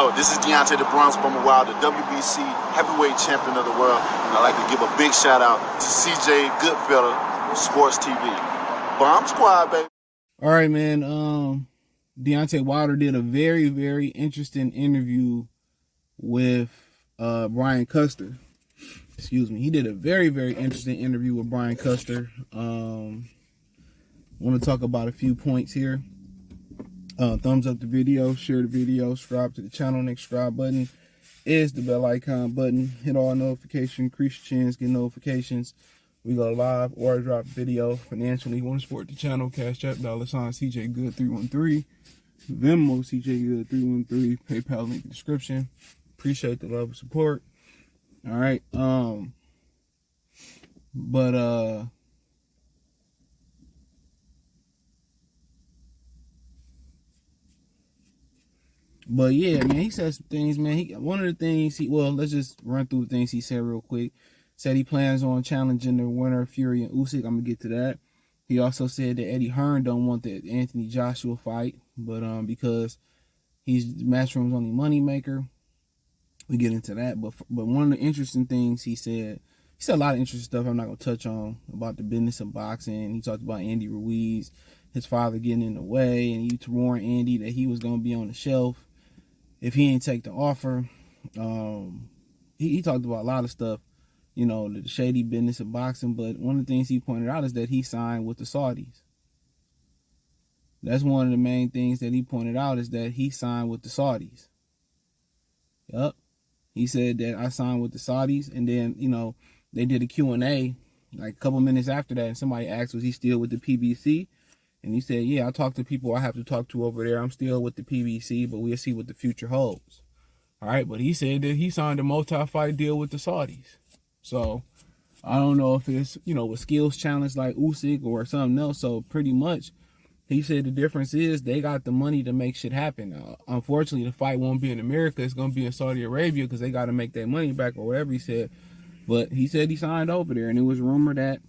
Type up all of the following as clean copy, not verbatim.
Yo, this is Deontay the Bronx Bummer Wild, the WBC heavyweight champion of the world. And I'd like to give a big shout out to CJ Goodfellow, Sports TV. Bomb Squad, baby. All right, man. Deontay Wilder did a very, very interesting interview with Brian Custer. Excuse me. He did a very, very interesting interview with Brian Custer. I want to talk about a few points here. Thumbs up the video, share the video, subscribe to the channel. Next subscribe button is the bell icon button. Hit all notifications, increase your chance, get notifications. We go live or drop video financially. You want to support the channel, Cash App, $ CJ Good 313, Venmo CJ Good 313, PayPal link in the description. Appreciate the love and support. All right. But yeah, man, he said some things, man. One of the things let's just run through the things he said real quick. Said he plans on challenging the winner, Fury and Usyk. I'm gonna get to that. He also said that Eddie Hearn don't want the Anthony Joshua fight, but because he's Matchroom's only moneymaker. We get into that. But one of the interesting things he said a lot of interesting stuff I'm not gonna touch on about the business of boxing. He talked about Andy Ruiz, his father getting in the way, and he warned Andy that he was gonna be on the shelf if he ain't take the offer. He talked about a lot of stuff, you know, the shady business of boxing. But one of the things he pointed out is that he signed with the Saudis. That's one of the main things that he pointed out, is that he signed with the Saudis. Yup. He said that I signed with the Saudis, and then, you know, they did a Q&A like a couple minutes after that, and somebody asked, was he still with the PBC? And he said, yeah, I talk to people I have to talk to over there. I'm still with the PBC, but we'll see what the future holds. All right, but he said that he signed a multi-fight deal with the Saudis. So I don't know if it's, you know, a skills challenge like Usyk or something else. So pretty much, he said the difference is they got the money to make shit happen. Unfortunately, the fight won't be in America. It's going to be in Saudi Arabia because they got to make their money back or whatever he said. But he said he signed over there, and it was a rumor that,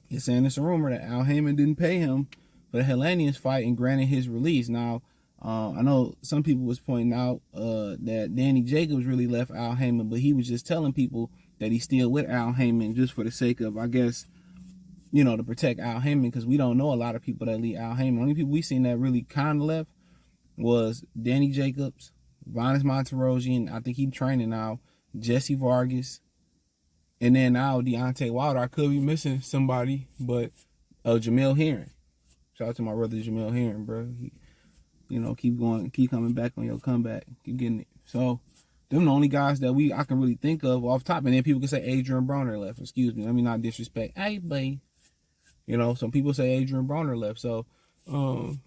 it's a rumor that Al Heyman didn't pay him for the Hellenius fight and granted his release. Now, I know some people was pointing out that Danny Jacobs really left Al Heyman, but he was just telling people that he's still with Al Heyman just for the sake of, I guess, you know, to protect Al Heyman, because we don't know a lot of people that leave Al Heyman. The only people we seen that really kind of left was Danny Jacobs, Vanes Monterrosi, and I think he's training now, Jesse Vargas, and then now Deontay Wilder. I could be missing somebody, but Jamil Hearn. Shout out to my brother Jamil Hearn, bro. You know, keep going, keep coming back on your comeback, keep getting it. So, them the only guys that I can really think of off top. And then people can say Adrian Broner left. Excuse me, let me not disrespect. Hey, boy. You know, some people say Adrian Broner left. So,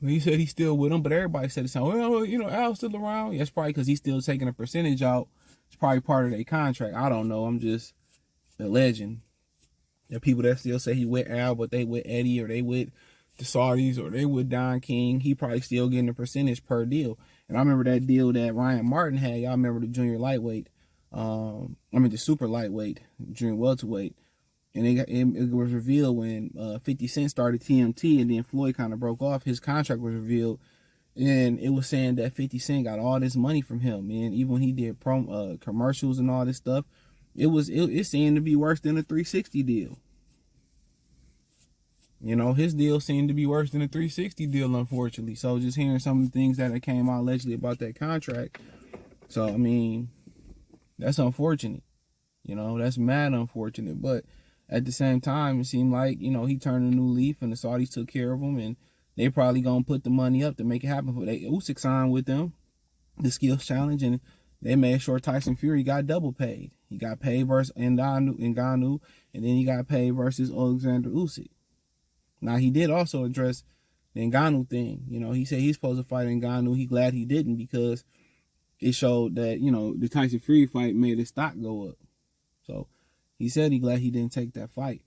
he said he's still with him, but everybody said the same. Well, you know, Al's still around. Yeah, that's probably because he's still taking a percentage out. It's probably part of their contract. I don't know. I'm just a legend. There are people that still say he with Al, but they with Eddie, or they with the Saudis, or they with Don King. He probably still getting a percentage per deal. And I remember that deal that Ryan Martin had. Y'all remember the junior lightweight, the super lightweight, junior welterweight. And it was revealed when 50 Cent started TMT, and then Floyd kind of broke off. His contract was revealed, and it was saying that 50 Cent got all this money from him. And even when he did commercials and all this stuff, it seemed to be worse than a 360 deal. You know, his deal seemed to be worse than a 360 deal, unfortunately. So just hearing some of the things that came out allegedly about that contract. So, I mean, that's unfortunate. You know, that's mad unfortunate. But at the same time, it seemed like, you know, he turned a new leaf and the Saudis took care of him, and they probably going to put the money up to make it happen. Usyk signed with them, the skills challenge, and they made sure Tyson Fury got double paid. He got paid versus Ngannou, and then he got paid versus Alexander Usyk. Now, he did also address the Ngannou thing. You know, he said he's supposed to fight Ngannou. He's glad he didn't, because it showed that, you know, the Tyson Fury fight made his stock go up. So he said he's glad he didn't take that fight.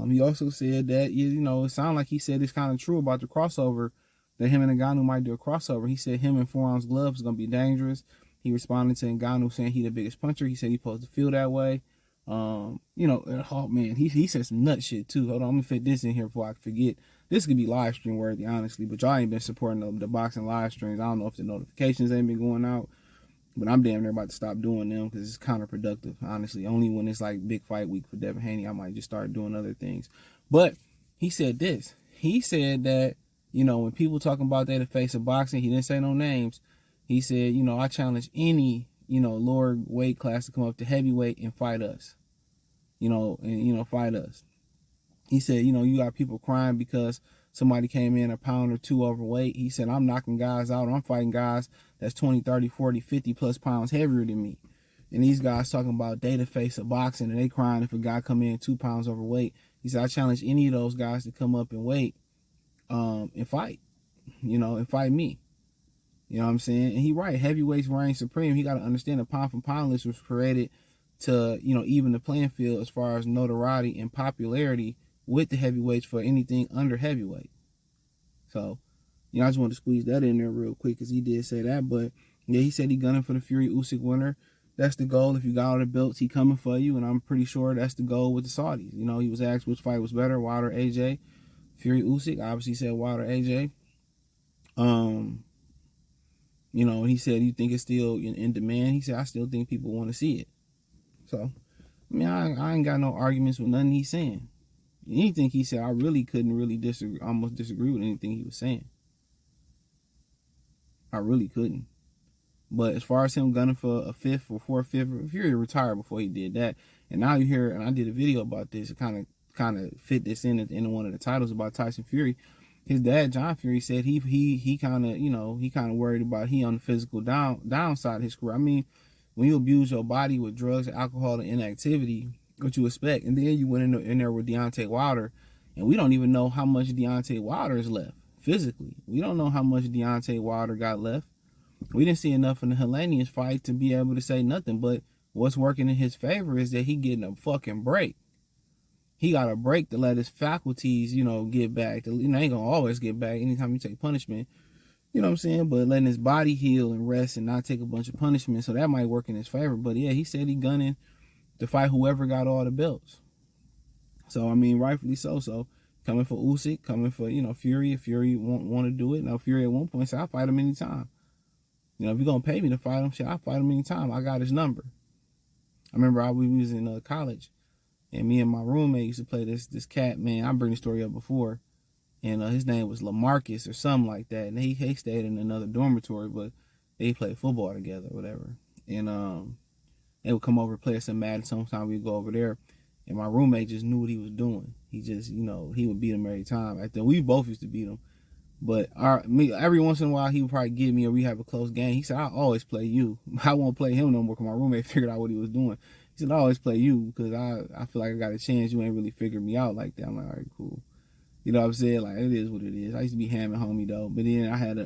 He also said that, you know, it sounded like he said it's kind of true about the crossover, that him and Ngannou might do a crossover. He said him in 4-ounce gloves is going to be dangerous. He responded to Ngannou saying he the biggest puncher. He said he's supposed to feel that way. You know, oh man, he said some nut shit too. Hold on, let me fit this in here before I forget. This could be live stream worthy, honestly, but y'all ain't been supporting the boxing live streams. I don't know if the notifications ain't been going out. But I'm damn near about to stop doing them because it's counterproductive, honestly. Only when it's like big fight week for Devin Haney, I might just start doing other things. But he said this. He said that, when people talking about they the face of boxing, he didn't say no names. He said, I challenge any, lower weight class to come up to heavyweight and fight us. Fight us. He said, you got people crying because somebody came in a pound or two overweight. He said, I'm knocking guys out. I'm fighting guys that's 20, 30, 40, 50 plus pounds heavier than me. And these guys talking about they the face of boxing and they crying if a guy come in 2 pounds overweight. He said, I challenge any of those guys to come up and weight and fight, and fight me. You know what I'm saying? And he right. Heavyweights reign supreme. He got to understand the pound for pound list was created to, even the playing field as far as notoriety and popularity with the heavyweights for anything under heavyweight. So, I just wanted to squeeze that in there real quick because he did say that. But, yeah, he said he gunning for the Fury Usyk winner. That's the goal. If you got all the belts, he coming for you. And I'm pretty sure that's the goal with the Saudis. He was asked which fight was better, Wilder, AJ, Fury, Usyk. Obviously said Wilder, AJ. He said, you think it's still in demand? He said, I still think people want to see it. So, I ain't got no arguments with nothing he's saying. Anything he said, I really couldn't really almost disagree with anything he was saying. I really couldn't. But as far as him gunning for a fifth or fourth, Fury retired before he did that. And now you hear, and I did a video about this, it kind of fit this in at the end of one of the titles about Tyson Fury. His dad, John Fury, said he kind of worried about he on the physical downside of his career. I mean, when you abuse your body with drugs, alcohol, and inactivity, what you expect? And then you went in there with Deontay Wilder, and we don't even know how much Deontay Wilder is left physically. We don't know how much Deontay Wilder got left. We didn't see enough in the Hellenius fight to be able to say nothing. But what's working in his favor is that he getting a fucking break. He got a break to let his faculties, get back. Ain't gonna always get back anytime you take punishment. You know what I'm saying? But letting his body heal and rest and not take a bunch of punishment. So that might work in his favor. But yeah, he said he gunning to fight whoever got all the belts. So, rightfully so. So, coming for Usyk, coming for, Fury. If Fury won't want to do it. Now, Fury at one point said, I'll fight him anytime. If you're going to pay me to fight him, shit, I'll fight him anytime. I got his number. I remember we was in college, and me and my roommate used to play this cat, man. I bring the story up before. And his name was LaMarcus or something like that. And he stayed in another dormitory, but they played football together or whatever. And they would come over and play some Madden. Sometimes we'd go over there. And my roommate just knew what he was doing. He just, he would beat him every time. We both used to beat him. But every once in a while, he would probably give me, or we have a close game. He said, I'll always play you. I won't play him no more because my roommate figured out what he was doing. He said, I'll always play you because I feel like I got a chance. You ain't really figured me out like that. I'm like, all right, cool. You know what I'm saying? Like, it is what it is. I used to be hamming homie, though. But then I had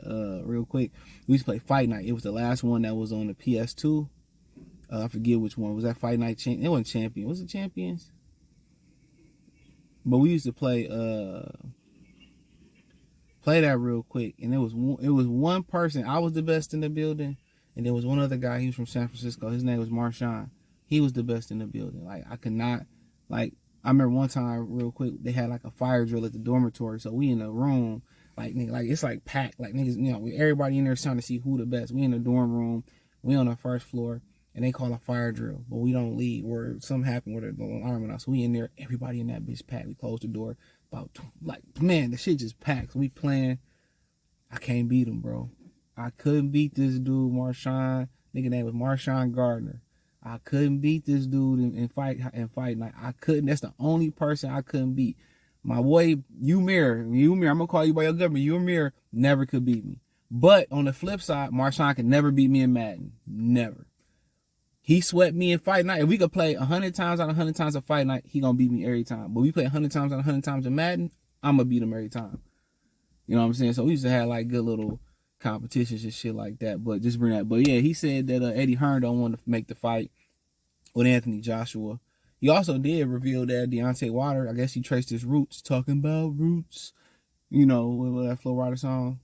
real quick, we used to play Fight Night. It was the last one that was on the PS2. I forget which one. Was that Fight Night? It wasn't Champion. Was it Champions? But we used to play that real quick. And it was one person. I was the best in the building. And there was one other guy. He was from San Francisco. His name was Marshawn. He was the best in the building. Like, I could not, like, I remember one time, real quick, they had like a fire drill at the dormitory. So we in the room, like it's like packed. Like niggas, everybody in there is trying to see who the best. We in the dorm room, we on the first floor, and they call a fire drill, but we don't leave. Or something happened where the alarm went off. So we in there, everybody in that bitch packed. We closed the door. The shit just packed. So we playing. I can't beat him, bro. I couldn't beat this dude, Marshawn. Nigga name was Marshawn Gardner. I couldn't beat this dude in fight night. I couldn't. That's the only person I couldn't beat. My boy, Umir, I'm gonna call you by your government. Umir never could beat me. But on the flip side, Marshawn could never beat me in Madden. Never. He swept me in fight night. If we could play 100 times out of 100 times a fight night, he gonna beat me every time. But we play 100 times out of 100 times in Madden, I'm gonna beat him every time. You know what I'm saying? So we used to have like good little competitions and shit like that. But just bring that. But yeah, he said that Eddie Hearn don't want to make the fight with Anthony Joshua. He also did reveal that Deontay Wilder, I guess he traced his roots, talking about roots, with that Flo Rida song,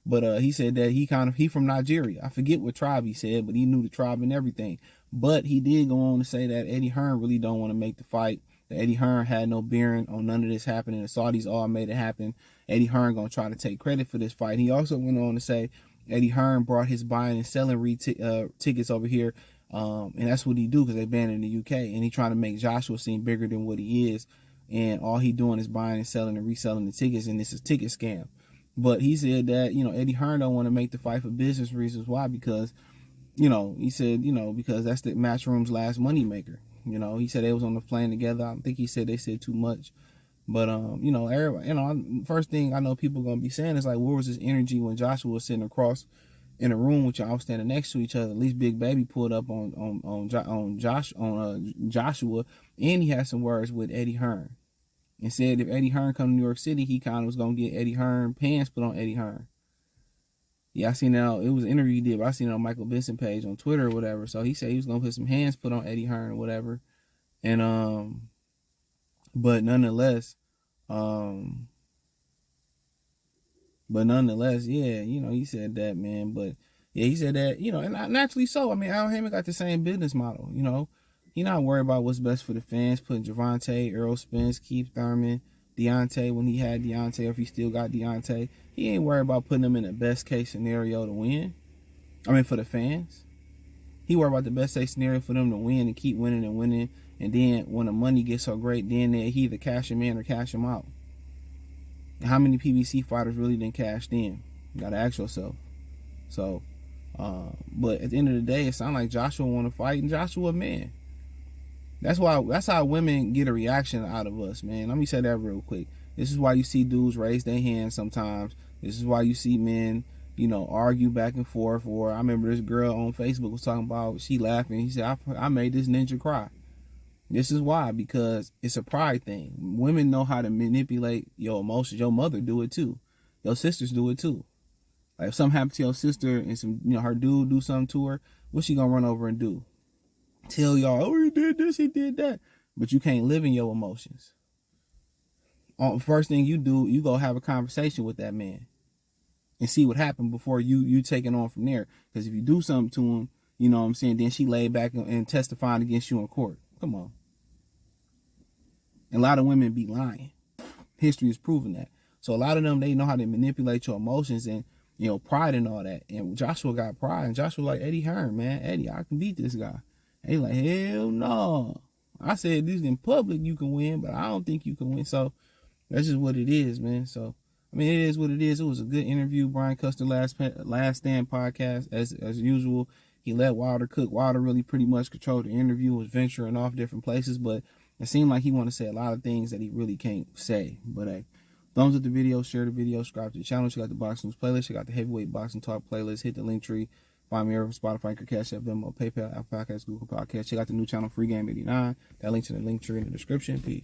But he said that he from Nigeria. I forget what tribe he said, but he knew the tribe and everything. But he did go on to say that Eddie Hearn really don't want to make the fight. That Eddie Hearn had no bearing on none of this happening. The Saudis all made it happen. Eddie Hearn gonna try to take credit for this fight. He also went on to say Eddie Hearn brought his buying and selling tickets over here, and that's what he do because they banned it in the UK, and he trying to make Joshua seem bigger than what he is, and all he doing is buying and selling and reselling the tickets, and this is a ticket scam. But he said that, Eddie Hearn don't want to make the fight for business reasons. Why? Because, he said, because that's the Matchroom's last money maker. He said they was on the plane together. I think he said they said too much. But, everybody, first thing I know people going to be saying is like, where was his energy when Joshua was sitting across in a room with y'all standing next to each other? At least Big Baby pulled up on Joshua, and he had some words with Eddie Hearn. And said if Eddie Hearn come to New York City, he kind of was going to get Eddie Hearn pants put on Eddie Hearn. Yeah, I seen that. It was an interview he did, but I seen it on Michael Benson page on Twitter or whatever. So he said he was going to put some hands put on Eddie Hearn or whatever. And, but nonetheless, yeah, he said that, man. But yeah, he said that, and naturally so. I mean, Al Heyman got the same business model, He not worried about what's best for the fans, putting Javante, Errol Spence, Keith Thurman, Deontay when he had Deontay, or if he still got Deontay. He ain't worried about putting them in the best case scenario to win. I mean, for the fans. He worried about the best case scenario for them to win and keep winning and winning. And then when the money gets so great, then he either cash him in or cash him out. And how many PBC fighters really didn't cash in? You got to ask yourself. So, but at the end of the day, it sounds like Joshua want to fight, and Joshua, man. That's how women get a reaction out of us, man. Let me say that real quick. This is why you see dudes raise their hands sometimes. This is why you see men, argue back and forth. Or I remember this girl on Facebook was talking about, she laughing. He said, I made this ninja cry. This is why, because it's a pride thing. Women know how to manipulate your emotions. Your mother do it too. Your sisters do it too. Like if something happened to your sister and some, her dude do something to her, what's she gonna run over and do? Tell y'all, oh, he did this, he did that. But you can't live in your emotions. First thing you do, you go have a conversation with that man and see what happened before you take it on from there. Because if you do something to him, you know what I'm saying, then she laid back and testifying against you in court. Come on. And a lot of women be lying. History has proven that. So a lot of them, they know how to manipulate your emotions and, pride and all that. And Joshua got pride. And Joshua like, Eddie Hearn, man. Eddie, I can beat this guy. And he like, hell no. I said this in public you can win, but I don't think you can win. So that's just what it is, man. So, I mean, it is what it is. It was a good interview. Brian Custer Last Stand podcast. As usual, he let Wilder cook. Wilder really pretty much controlled the interview, was venturing off different places, but it seemed like he wanted to say a lot of things that he really can't say. But hey, thumbs up the video, share the video, subscribe to the channel. Check out the Boxing News playlist. Check out the Heavyweight Boxing Talk playlist. Hit the link tree. Find me over Spotify, Cash App, Venmo, PayPal, Apple Podcasts, Google Podcasts. Check out the new channel, Free Game 89. That link's in the link tree in the description. Peace.